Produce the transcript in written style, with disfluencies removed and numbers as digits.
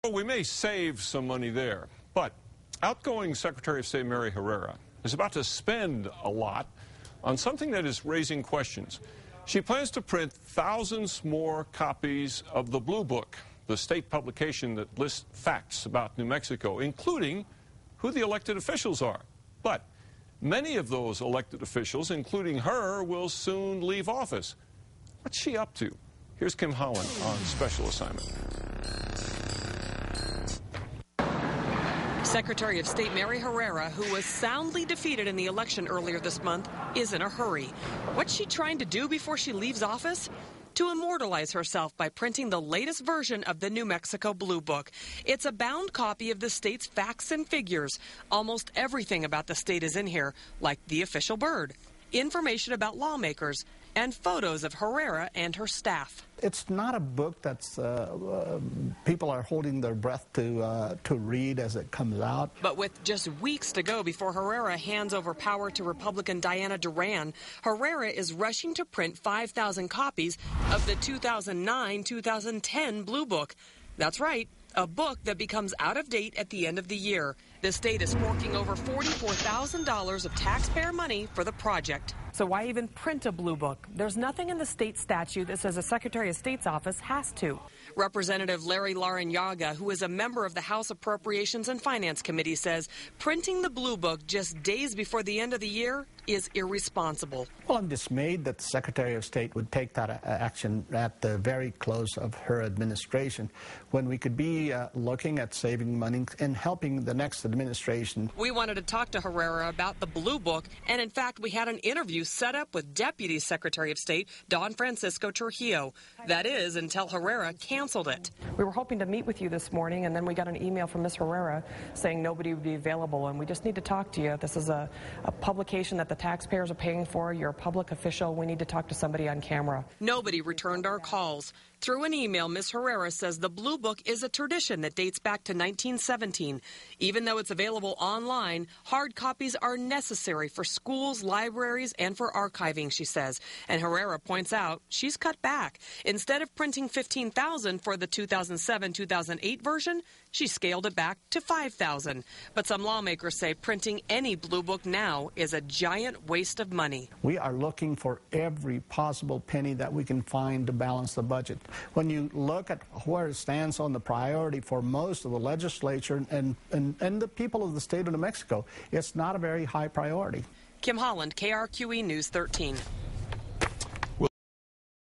Well, we may save some money there, but outgoing Secretary of State Mary Herrera is about to spend a lot on something that is raising questions. She plans to print thousands more copies of the Blue Book, the state publication that lists facts about New Mexico, including who the elected officials are. But many of those elected officials, including her, will soon leave office. What's she up to? Here's Kim Holland on special assignment. Secretary of State Mary Herrera, who was soundly defeated in the election earlier this month, is in a hurry. What's she trying to do before she leaves office? To immortalize herself by printing the latest version of the New Mexico Blue Book. It's a bound copy of the state's facts and figures. Almost everything about the state is in here, like the official bird, information about lawmakers, and photos of Herrera and her staff. It's not a book that's people are holding their breath to read as it comes out. But with just weeks to go before Herrera hands over power to Republican Diana Duran, Herrera is rushing to print 5,000 copies of the 2009-2010 Blue Book. That's right, a book that becomes out of date at the end of the year. The state is forking over $44,000 of taxpayer money for the project. So why even print a Blue Book? There's nothing in the state statute that says a Secretary of State's office has to. Representative Larry Larrañaga, who is a member of the House Appropriations and Finance Committee, says printing the Blue Book just days before the end of the year is irresponsible. Well, I'm dismayed that the Secretary of State would take that action at the very close of her administration when we could be looking at saving money and helping the next administration. We wanted to talk to Herrera about the Blue Book, and in fact, we had an interview set up with Deputy Secretary of State Don Francisco Trujillo. That is, until Herrera canceled it. We were hoping to meet with you this morning, and then we got an email from Ms. Herrera saying nobody would be available, and we just need to talk to you. This is a publication that the taxpayers are paying for. You're a public official. We need to talk to somebody on camera. Nobody returned our calls. Through an email, Ms. Herrera says the Blue Book is a tradition that dates back to 1917. Even though it's available online, hard copies are necessary for schools, libraries, and for archiving, she says. And Herrera points out she's cut back. Instead of printing 15,000 for the 2007-2008 version, she scaled it back to 5,000. But some lawmakers say printing any Blue Book now is a giant waste of money. We are looking for every possible penny that we can find to balance the budget. When you look at where it stands on the priority for most of the legislature and the people of the state of New Mexico, it's not a very high priority. Kim Holland, KRQE News 13.